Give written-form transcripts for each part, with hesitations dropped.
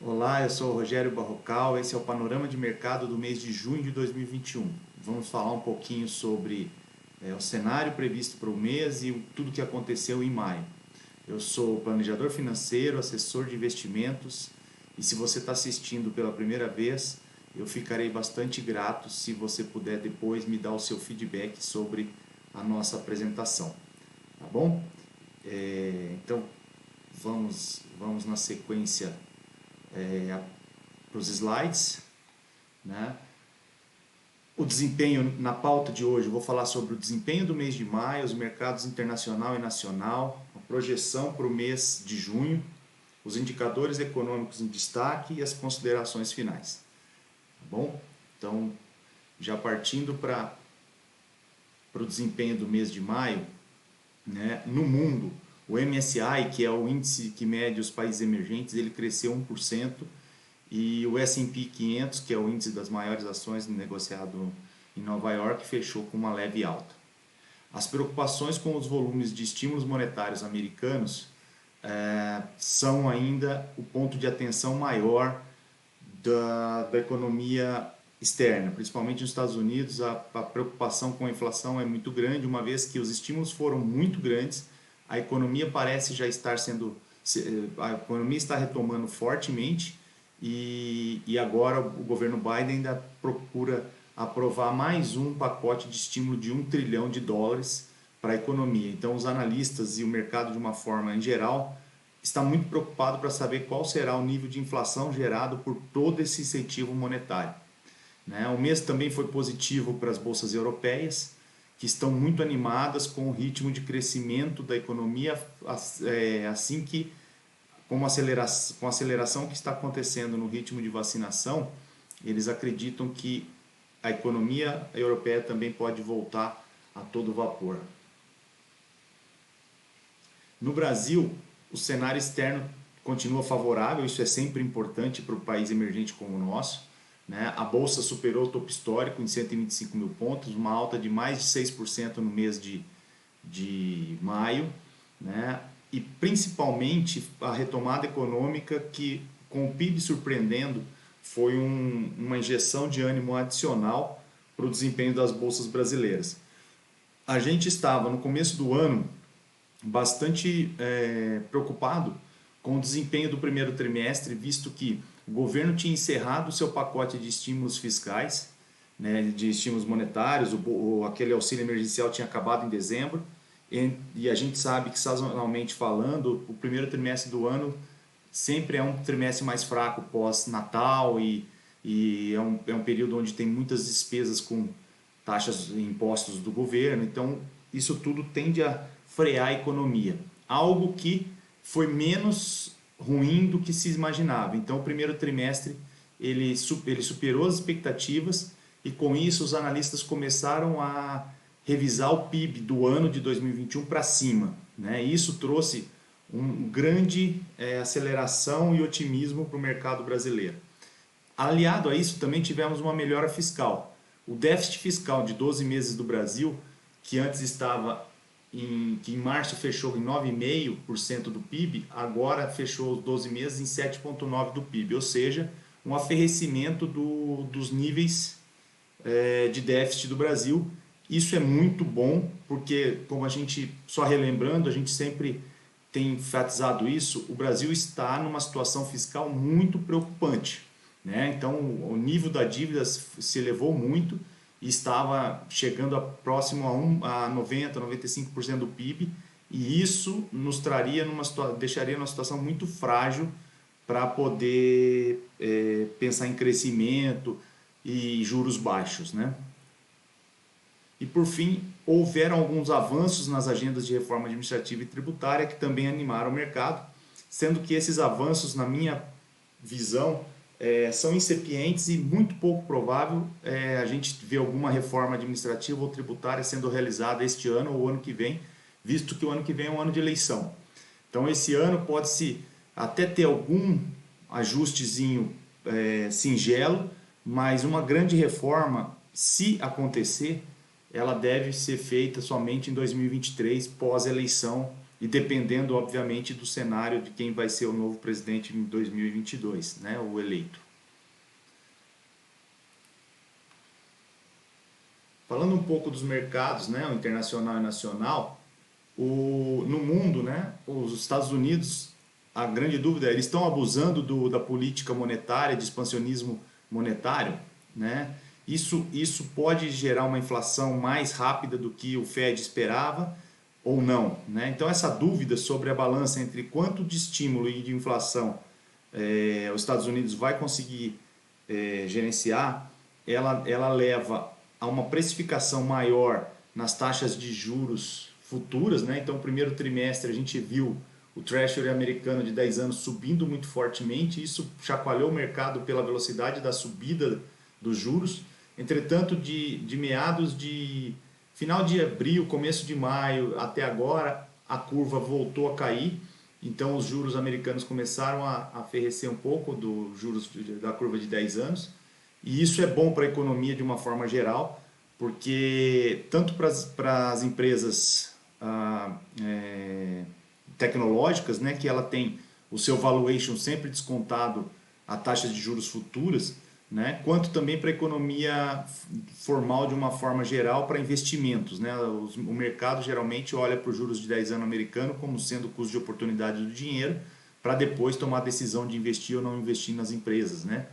Olá, eu sou o Rogério Barrocal, esse é o Panorama de Mercado do mês de junho de 2021. Vamos falar um pouquinho sobre o cenário previsto para o mês e tudo que aconteceu em maio. Eu sou planejador financeiro, assessor de investimentos e se você está assistindo pela primeira vez, eu ficarei bastante grato se você puder depois me dar o seu feedback sobre a nossa apresentação, tá bom? Então vamos na sequência para os slides, né? O desempenho na pauta de hoje, eu vou falar sobre o desempenho do mês de maio, os mercados internacional e nacional, a projeção para o mês de junho, os indicadores econômicos em destaque e as considerações finais. Tá bom? Então, já partindo para o desempenho do mês de maio, né? No mundo, o MSCI, que é o índice que mede os países emergentes, ele cresceu 1%, e o S&P 500, que é o índice das maiores ações negociado em Nova York, fechou com uma leve alta. As preocupações com os volumes de estímulos monetários americanos são ainda o ponto de atenção maior da economia externa, principalmente nos Estados Unidos. A preocupação com a inflação é muito grande, uma vez que os estímulos foram muito grandes, a economia parece já estar a economia está retomando fortemente e agora o governo Biden ainda procura aprovar mais um pacote de estímulo de $1 trilhão para a economia. Então os analistas e o mercado de uma forma em geral está muito preocupado para saber qual será o nível de inflação gerado por todo esse incentivo monetário. O mês também foi positivo para as bolsas europeias, que estão muito animadas com o ritmo de crescimento da economia, assim que, com a aceleração que está acontecendo no ritmo de vacinação, eles acreditam que a economia europeia também pode voltar a todo vapor. No Brasil, o cenário externo continua favorável, isso é sempre importante para um país emergente como o nosso. A Bolsa superou o topo histórico em 125 mil pontos, uma alta de mais de 6% no mês de maio, e principalmente a retomada econômica que, com o PIB surpreendendo, foi uma injeção de ânimo adicional para o desempenho das bolsas brasileiras. A gente estava no começo do ano bastante preocupado com o desempenho do primeiro trimestre, visto que o governo tinha encerrado o seu pacote de estímulos fiscais, de estímulos monetários, aquele auxílio emergencial tinha acabado em dezembro, e a gente sabe que, sazonalmente falando, o primeiro trimestre do ano sempre é um trimestre mais fraco pós-Natal e é um período onde tem muitas despesas com taxas e impostos do governo, então isso tudo tende a frear a economia, algo que foi menos ruim do que se imaginava. Então, o primeiro trimestre ele superou as expectativas e, com isso, os analistas começaram a revisar o PIB do ano de 2021 para cima. Isso trouxe uma grande aceleração e otimismo para o mercado brasileiro. Aliado a isso, também tivemos uma melhora fiscal. O déficit fiscal de 12 meses do Brasil, que antes estava que em março fechou em 9,5% do PIB, agora fechou os 12 meses em 7,9% do PIB, ou seja, um aferrecimento dos níveis de déficit do Brasil. Isso é muito bom, porque, como a gente, só relembrando, a gente sempre tem enfatizado isso, o Brasil está numa situação fiscal muito preocupante. Então, o nível da dívida se elevou muito, e estava chegando próximo a 90%, 95% do PIB, e isso nos deixaria numa situação muito frágil para poder pensar em crescimento e juros baixos. E por fim, houveram alguns avanços nas agendas de reforma administrativa e tributária que também animaram o mercado, sendo que esses avanços, na minha visão, são incipientes e muito pouco provável a gente ver alguma reforma administrativa ou tributária sendo realizada este ano ou ano que vem, visto que o ano que vem é um ano de eleição. Então, esse ano pode-se até ter algum ajustezinho singelo, mas uma grande reforma, se acontecer, ela deve ser feita somente em 2023, pós-eleição, e dependendo, obviamente, do cenário de quem vai ser o novo presidente em 2022, né, o eleito. Falando um pouco dos mercados, né, o internacional e nacional, no mundo, né, os Estados Unidos, a grande dúvida é, eles estão abusando da política monetária, de expansionismo monetário, né? Isso pode gerar uma inflação mais rápida do que o Fed esperava ou não, né? Então essa dúvida sobre a balança entre quanto de estímulo e de inflação os Estados Unidos vai conseguir gerenciar, ela leva a uma precificação maior nas taxas de juros futuras, né? Então, no primeiro trimestre a gente viu o Treasury americano de 10 anos subindo muito fortemente, isso chacoalhou o mercado pela velocidade da subida dos juros. Entretanto, de meados de final de abril, começo de maio até agora, a curva voltou a cair. Então, os juros americanos começaram a arrefecer um pouco dos juros da curva de 10 anos. E isso é bom para a economia de uma forma geral, porque tanto para as empresas tecnológicas, né, que ela tem o seu valuation sempre descontado a taxas de juros futuras, né, quanto também para a economia formal de uma forma geral para investimentos, né? O mercado geralmente olha para os juros de 10 anos americano como sendo o custo de oportunidade do dinheiro para depois tomar a decisão de investir ou não investir nas empresas, né?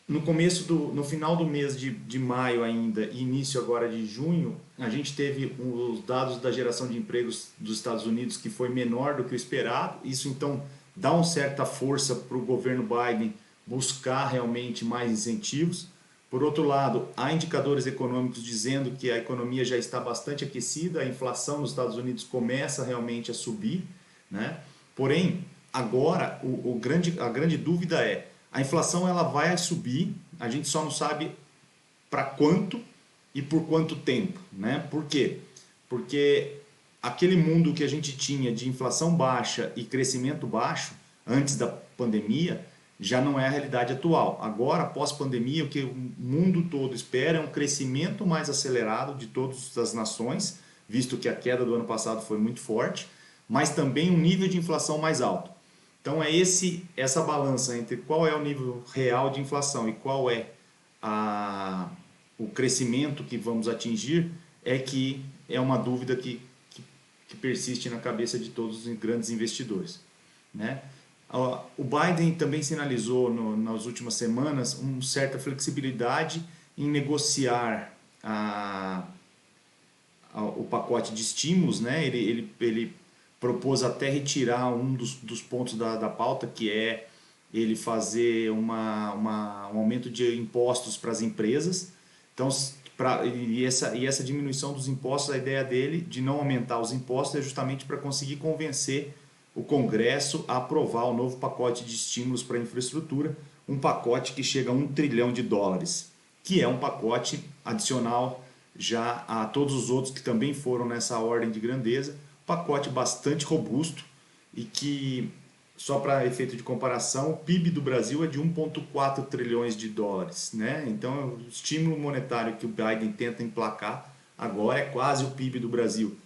No final do mês de maio ainda e início agora de junho, a gente teve os dados da geração de empregos dos Estados Unidos que foi menor do que o esperado. Isso então dá uma certa força para o governo Biden buscar realmente mais incentivos. Por outro lado, há indicadores econômicos dizendo que a economia já está bastante aquecida, a inflação nos Estados Unidos começa realmente a subir, né? Porém, agora a grande dúvida é: a inflação ela vai subir, a gente só não sabe para quanto e por quanto tempo, né? Por quê? Porque aquele mundo que a gente tinha de inflação baixa e crescimento baixo antes da pandemia já não é a realidade atual. Agora, pós-pandemia, o que o mundo todo espera é um crescimento mais acelerado de todas as nações, visto que a queda do ano passado foi muito forte, mas também um nível de inflação mais alto. Então é essa balança entre qual é o nível real de inflação e qual é o crescimento que vamos atingir que é uma dúvida que persiste na cabeça de todos os grandes investidores, né? O Biden também sinalizou nas últimas semanas uma certa flexibilidade em negociar o pacote de estímulos, né? Ele propôs até retirar um dos pontos da pauta, que é ele fazer um aumento de impostos para as empresas. Então, essa diminuição dos impostos, a ideia dele de não aumentar os impostos é justamente para conseguir convencer o Congresso a aprovar o novo pacote de estímulos para a infraestrutura, um pacote que chega a $1 trilhão, que é um pacote adicional já a todos os outros que também foram nessa ordem de grandeza, pacote bastante robusto e que, só para efeito de comparação, o PIB do Brasil é de 1,4 trilhões de dólares, né? Então, o estímulo monetário que o Biden tenta emplacar agora é quase o PIB do Brasil,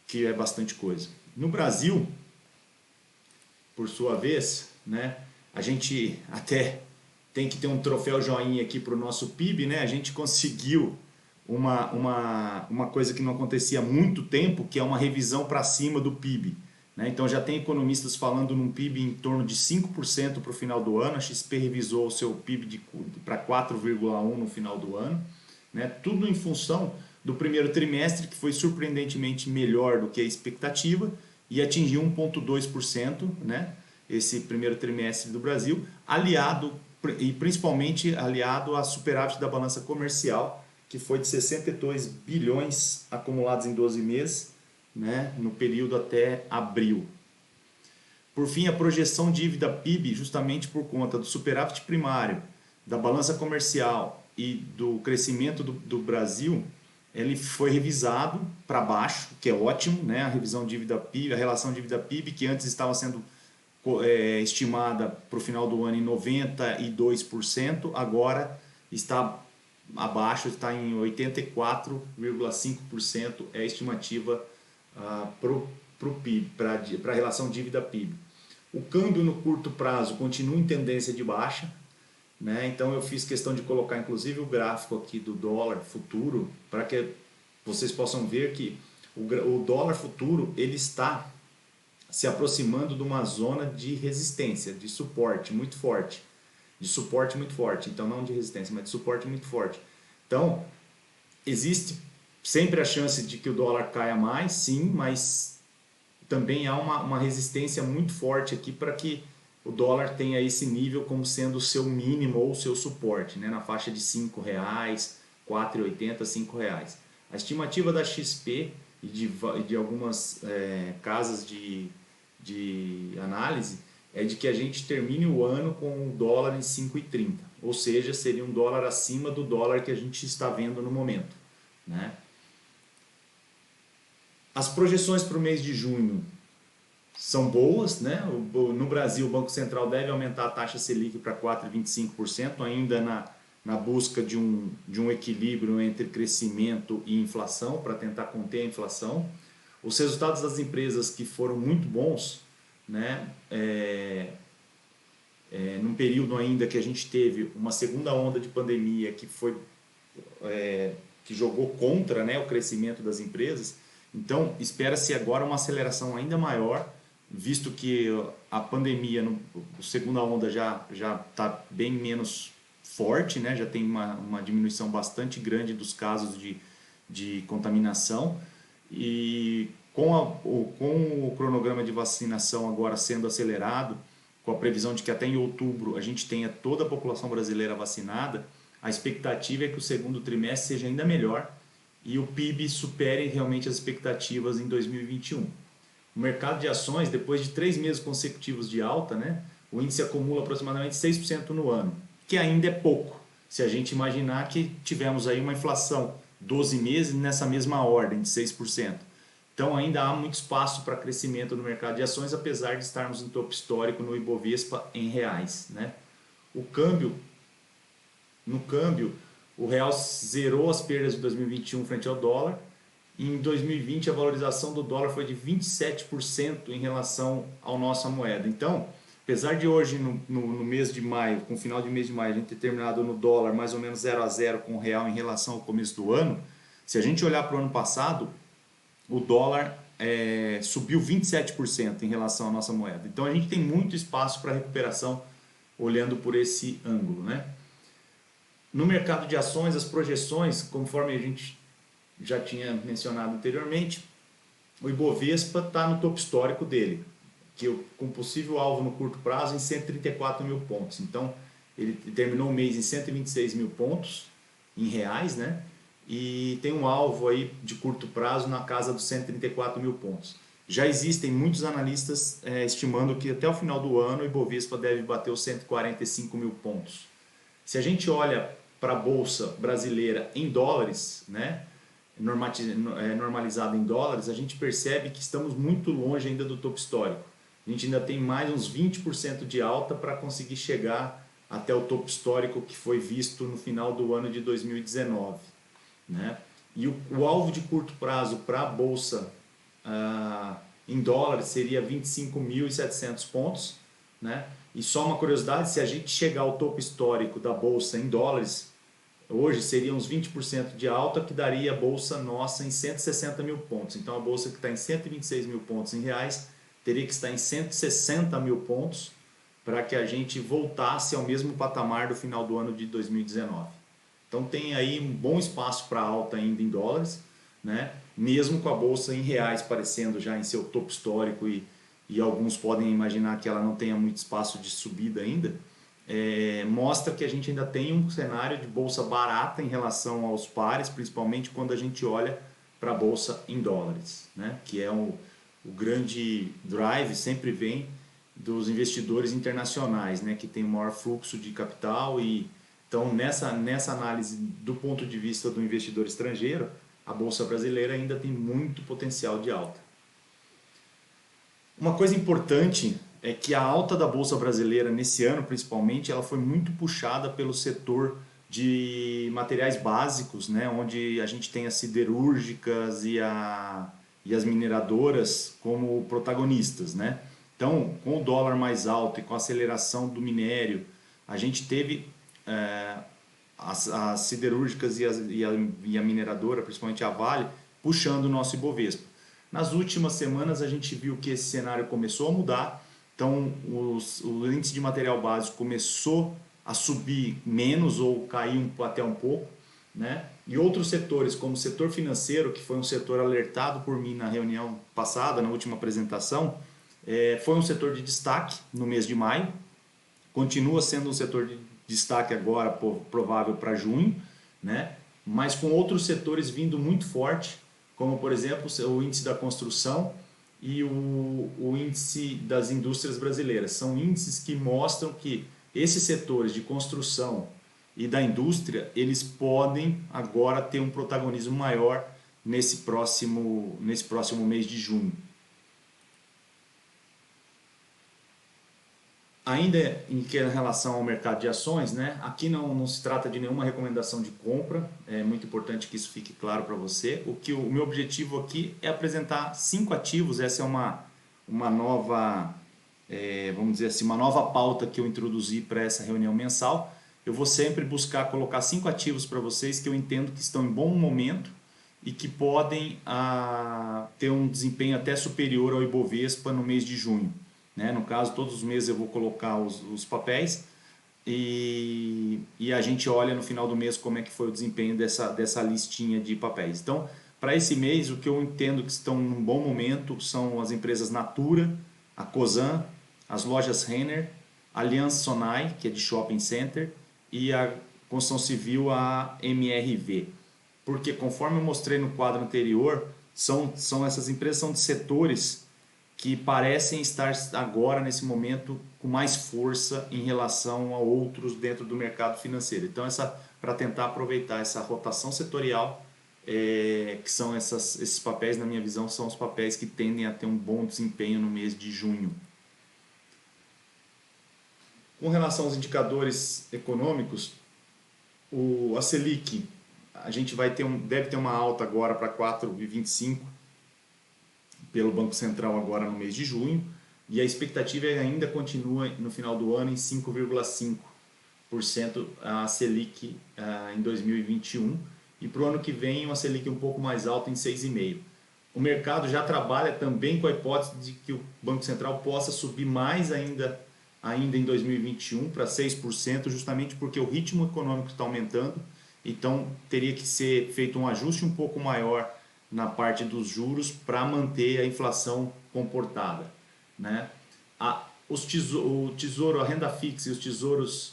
que é bastante coisa. No Brasil, por sua vez, né, a gente até tem que ter um troféu joinha aqui para o nosso PIB, né? A gente conseguiu uma coisa que não acontecia há muito tempo, que é uma revisão para cima do PIB. Né? Então já tem economistas falando num PIB em torno de 5% para o final do ano, a XP revisou o seu PIB para 4,1% no final do ano. Né? Tudo em função do primeiro trimestre, que foi surpreendentemente melhor do que a expectativa, e atingiu 1,2%, né? Esse primeiro trimestre do Brasil, principalmente aliado a superávit da balança comercial, que foi de 62 bilhões acumulados em 12 meses, né, no período até abril. Por fim, a projeção dívida PIB, justamente por conta do superávit primário, da balança comercial e do crescimento do Brasil, ele foi revisado para baixo, que é ótimo, né? A revisão dívida PIB, a relação dívida PIB, que antes estava sendo estimada para o final do ano em 92%, agora está abaixo, está em 84,5%, é a estimativa para o PIB, para a relação dívida-PIB. O câmbio no curto prazo continua em tendência de baixa, né? Então eu fiz questão de colocar inclusive o gráfico aqui do dólar futuro para que vocês possam ver que o dólar futuro ele está se aproximando de uma zona de resistência, de suporte muito forte. De suporte muito forte, então não de resistência, mas de suporte muito forte. Então, existe sempre a chance de que o dólar caia mais, sim, mas também há uma resistência muito forte aqui para que o dólar tenha esse nível como sendo o seu mínimo ou o seu suporte, né, na faixa de R$ 5,00, R$ 4,80, R$ 5,00. A estimativa da XP e de algumas casas de análise é de que a gente termine o ano com o dólar em 5,30, ou seja, seria um dólar acima do dólar que a gente está vendo no momento, né? As projeções para o mês de junho são boas, né? No Brasil, o Banco Central deve aumentar a taxa Selic para 4,25%, ainda na busca de um equilíbrio entre crescimento e inflação, para tentar conter a inflação. Os resultados das empresas que foram muito bons, né? Num período ainda que a gente teve uma segunda onda de pandemia que jogou contra, né, o crescimento das empresas. Então espera-se agora uma aceleração ainda maior, visto que a pandemia, a segunda onda já está bem menos forte, né? Já tem uma diminuição bastante grande dos casos de contaminação, e com o cronograma de vacinação agora sendo acelerado, com a previsão de que até em outubro a gente tenha toda a população brasileira vacinada, a expectativa é que o segundo trimestre seja ainda melhor e o PIB supere realmente as expectativas em 2021. O mercado de ações, depois de 3 meses consecutivos de alta, né, o índice acumula aproximadamente 6% no ano, que ainda é pouco, se a gente imaginar que tivemos aí uma inflação 12 meses nessa mesma ordem de 6%. Então ainda há muito espaço para crescimento no mercado de ações, apesar de estarmos em topo histórico no Ibovespa em reais, né? No câmbio, o real zerou as perdas de 2021 frente ao dólar. Em 2020 a valorização do dólar foi de 27% em relação à nossa moeda. Então, apesar de hoje no mês de maio, com o final de mês de maio, a gente ter terminado no dólar mais ou menos 0-0 com o real em relação ao começo do ano, se a gente olhar para o ano passado, o dólar subiu 27% em relação à nossa moeda. Então a gente tem muito espaço para recuperação olhando por esse ângulo, né? No mercado de ações, as projeções, conforme a gente já tinha mencionado anteriormente, o Ibovespa está no topo histórico dele, com possível alvo no curto prazo em 134 mil pontos. Então ele terminou o mês em 126 mil pontos em reais, né? E tem um alvo aí de curto prazo na casa dos 134 mil pontos. Já existem muitos analistas estimando que até o final do ano o Ibovespa deve bater os 145 mil pontos. Se a gente olha para a Bolsa brasileira em dólares, né, normalizada em dólares, a gente percebe que estamos muito longe ainda do topo histórico. A gente ainda tem mais uns 20% de alta para conseguir chegar até o topo histórico que foi visto no final do ano de 2019. Né? E o alvo de curto prazo para a Bolsa em dólares seria 25.700 pontos. Né? E só uma curiosidade, se a gente chegar ao topo histórico da Bolsa em dólares, hoje seria uns 20% de alta, que daria a Bolsa nossa em 160 mil pontos. Então a Bolsa que está em 126 mil pontos em reais, teria que estar em 160 mil pontos para que a gente voltasse ao mesmo patamar do final do ano de 2019. Então tem aí um bom espaço para alta ainda em dólares, né? Mesmo com a Bolsa em reais parecendo já em seu topo histórico e alguns podem imaginar que ela não tenha muito espaço de subida ainda, mostra que a gente ainda tem um cenário de bolsa barata em relação aos pares, principalmente quando a gente olha para a bolsa em dólares, né? Que é o grande drive, sempre vem dos investidores internacionais, né? Que tem o maior fluxo de capital. E então nessa análise do ponto de vista do investidor estrangeiro, a bolsa brasileira ainda tem muito potencial de alta. Uma coisa importante é que a alta da bolsa brasileira nesse ano, principalmente, ela foi muito puxada pelo setor de materiais básicos, né, onde a gente tem as siderúrgicas e e as mineradoras como protagonistas, né? Então, com o dólar mais alto e com a aceleração do minério, a gente teve as siderúrgicas e a mineradora, principalmente a Vale, puxando o nosso Ibovespa. Nas últimas semanas a gente viu que esse cenário começou a mudar, então o índice de material básico começou a subir menos ou cair até um pouco, né? E outros setores, como o setor financeiro, que foi um setor alertado por mim na reunião passada, na última apresentação, foi um setor de destaque no mês de maio, continua sendo um setor de destaque agora, provável para junho, né? Mas com outros setores vindo muito forte, como por exemplo o índice da construção e o índice das indústrias brasileiras. São índices que mostram que esses setores de construção e da indústria, eles podem agora ter um protagonismo maior nesse próximo mês de junho. Ainda em relação ao mercado de ações, né? Aqui não se trata de nenhuma recomendação de compra, é muito importante que isso fique claro para você. O meu objetivo aqui é apresentar 5 ativos, essa é uma nova, vamos dizer assim, uma nova pauta que eu introduzi para essa reunião mensal. Eu vou sempre buscar colocar 5 ativos para vocês que eu entendo que estão em bom momento e que podem ter um desempenho até superior ao Ibovespa no mês de junho. Né? No caso, todos os meses eu vou colocar os papéis e a gente olha no final do mês como é que foi o desempenho dessa listinha de papéis. Então, para esse mês, o que eu entendo que estão em um bom momento são as empresas Natura, a Cosan, as lojas Renner, a Aliança Sonai, que é de shopping center, e a construção civil, a MRV. Porque, conforme eu mostrei no quadro anterior, essas empresas são de setores que parecem estar agora, nesse momento, com mais força em relação a outros dentro do mercado financeiro. Então, para tentar aproveitar essa rotação setorial, que são esses papéis, na minha visão, são os papéis que tendem a ter um bom desempenho no mês de junho. Com relação aos indicadores econômicos, a Selic, a gente deve ter uma alta agora para 4,25% pelo Banco Central agora no mês de junho, e a expectativa ainda continua no final do ano em 5,5% a Selic em 2021, e para o ano que vem uma Selic um pouco mais alta em 6,5%. O mercado já trabalha também com a hipótese de que o Banco Central possa subir mais ainda em 2021 para 6%, justamente porque o ritmo econômico está aumentando, então teria que ser feito um ajuste um pouco maior na parte dos juros para manter a inflação comportada, né? O tesouro, a renda fixa e os tesouros,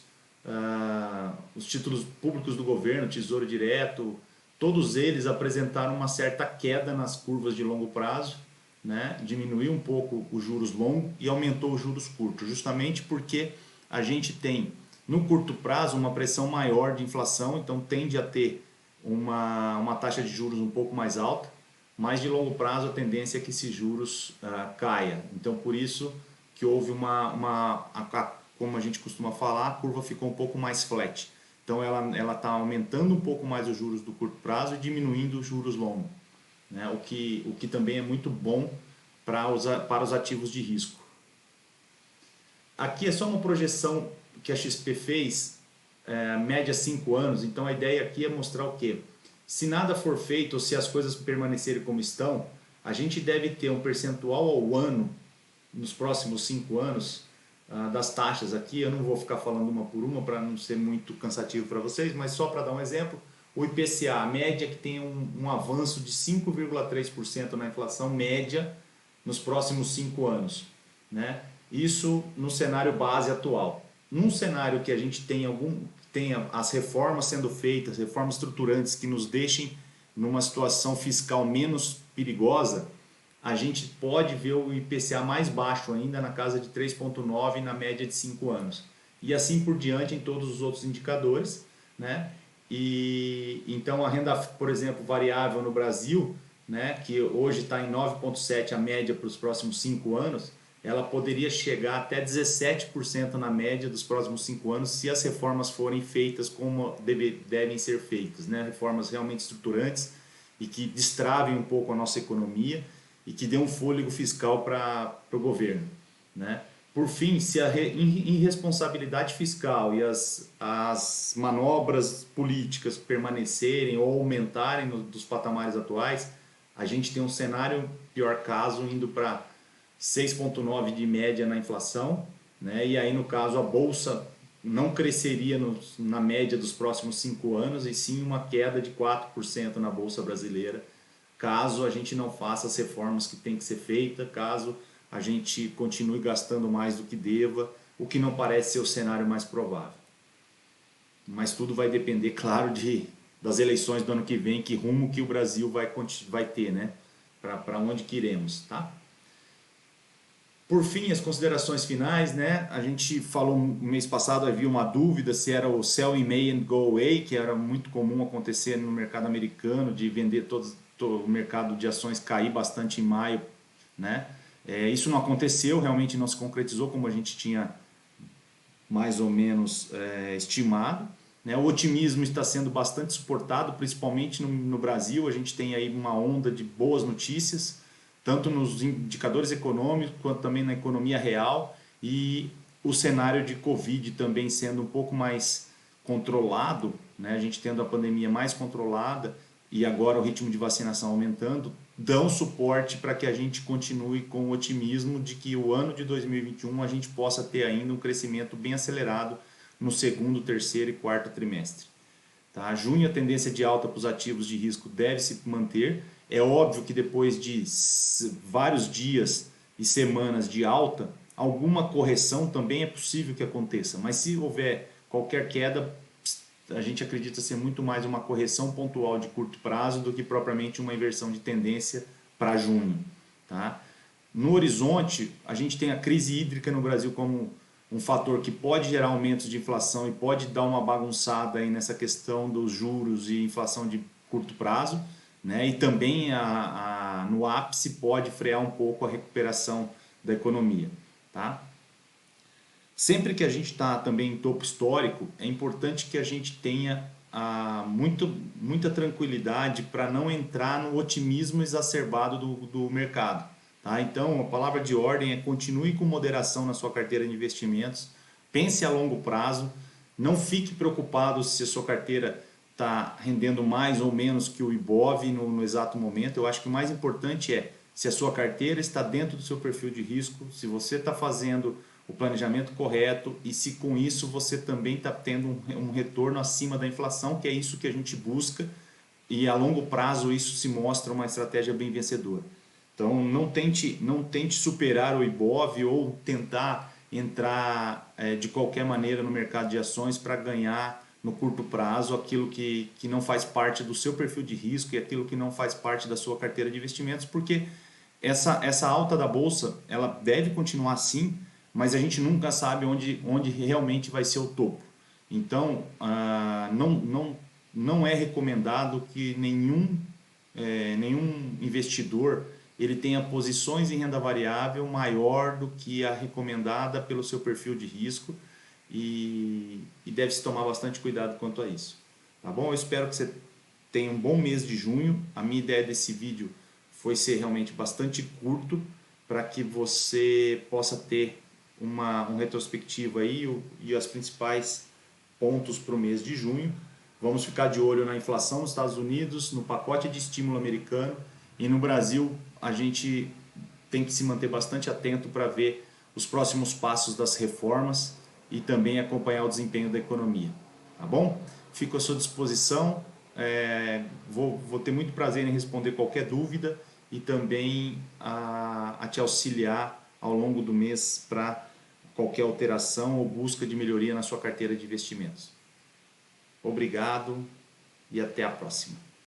os títulos públicos do governo, Tesouro Direto, todos eles apresentaram uma certa queda nas curvas de longo prazo, né? Diminuiu um pouco os juros longos e aumentou os juros curtos, justamente porque a gente tem no curto prazo uma pressão maior de inflação, então tende a ter uma taxa de juros um pouco mais alta, mas de longo prazo a tendência é que esses juros caia. Então, por isso que houve como a gente costuma falar, a curva ficou um pouco mais flat. Então, ela está aumentando um pouco mais os juros do curto prazo e diminuindo os juros longos, né? O que também é muito bom para os ativos de risco. Aqui é só uma projeção que a XP fez, média 5 anos, então a ideia aqui é mostrar o quê? Se nada for feito ou se as coisas permanecerem como estão, a gente deve ter um percentual ao ano, nos próximos 5 anos, das taxas aqui. Eu não vou ficar falando uma por uma para não ser muito cansativo para vocês, mas só para dar um exemplo, o IPCA, a média que tem um avanço de 5,3% na inflação média nos próximos 5 anos, né? Isso no cenário base atual. Num cenário que a gente tenha as reformas sendo feitas, reformas estruturantes que nos deixem numa situação fiscal menos perigosa, a gente pode ver o IPCA mais baixo ainda, na casa de 3,9% na média de 5 anos. E assim por diante em todos os outros indicadores, né? E então a renda, por exemplo, variável no Brasil, né, que hoje está em 9,7% a média para os próximos 5 anos, ela poderia chegar até 17% na média dos próximos 5 anos se as reformas forem feitas como devem ser feitas, né? Reformas realmente estruturantes e que destravem um pouco a nossa economia e que dê um fôlego fiscal para o governo, né? Por fim, se a irresponsabilidade fiscal e as manobras políticas permanecerem ou aumentarem dos patamares atuais, a gente tem um cenário, pior caso, indo para 6,9% de média na inflação, né? E aí, no caso, a Bolsa não cresceria na média dos próximos 5 anos, e sim uma queda de 4% na Bolsa brasileira, caso a gente não faça as reformas que tem que ser feita, caso a gente continue gastando mais do que deva, o que não parece ser o cenário mais provável. Mas tudo vai depender, claro, das eleições do ano que vem, que rumo que o Brasil vai ter, né? Para onde que iremos, tá? Por fim, as considerações finais, né? A gente falou no mês passado, havia uma dúvida se era o sell in May and go away, que era muito comum acontecer no mercado americano, de vender todo o mercado de ações cair bastante em maio, né? Isso não aconteceu, realmente não se concretizou como a gente tinha mais ou menos estimado, né? O otimismo está sendo bastante suportado, principalmente no Brasil. A gente tem aí uma onda de boas notícias, tanto nos indicadores econômicos quanto também na economia real, e o cenário de Covid também sendo um pouco mais controlado, né? A gente tendo a pandemia mais controlada e agora o ritmo de vacinação aumentando, dão suporte para que a gente continue com o otimismo de que o ano de 2021 a gente possa ter ainda um crescimento bem acelerado no segundo, terceiro e quarto trimestre. Tá? Junho, a tendência de alta para os ativos de risco deve se manter. É óbvio que depois de vários dias e semanas de alta, alguma correção também é possível que aconteça, mas se houver qualquer queda, a gente acredita ser muito mais uma correção pontual de curto prazo do que propriamente uma inversão de tendência para junho. Tá? No horizonte, a gente tem a crise hídrica no Brasil como um fator que pode gerar aumentos de inflação e pode dar uma bagunçada aí nessa questão dos juros e inflação de curto prazo, né? E também no ápice pode frear um pouco a recuperação da economia. Tá? Sempre que a gente está também em topo histórico, é importante que a gente tenha muita tranquilidade para não entrar no otimismo exacerbado do mercado. Tá? Então, a palavra de ordem é: continue com moderação na sua carteira de investimentos, pense a longo prazo, não fique preocupado se a sua carteira está rendendo mais ou menos que o Ibov no exato momento. Eu acho que o mais importante é se a sua carteira está dentro do seu perfil de risco, se você está fazendo o planejamento correto e se com isso você também está tendo um retorno acima da inflação, que é isso que a gente busca, e a longo prazo isso se mostra uma estratégia bem vencedora. Então não tente superar o Ibov ou tentar entrar de qualquer maneira no mercado de ações para ganhar no curto prazo aquilo que não faz parte do seu perfil de risco e aquilo que não faz parte da sua carteira de investimentos, porque essa alta da bolsa ela deve continuar assim, mas a gente nunca sabe onde realmente vai ser o topo. Então, não é recomendado que nenhum investidor ele tenha posições em renda variável maior do que a recomendada pelo seu perfil de risco, e deve-se tomar bastante cuidado quanto a isso. Tá bom? Eu espero que você tenha um bom mês de junho. A minha ideia desse vídeo foi ser realmente bastante curto para que você possa ter uma retrospectiva aí e os principais pontos para o mês de junho. Vamos ficar de olho na inflação nos Estados Unidos, no pacote de estímulo americano, e no Brasil a gente tem que se manter bastante atento para ver os próximos passos das reformas e também acompanhar o desempenho da economia. Tá bom? Fico à sua disposição, vou ter muito prazer em responder qualquer dúvida e também a te auxiliar ao longo do mês para qualquer alteração ou busca de melhoria na sua carteira de investimentos. Obrigado e até a próxima.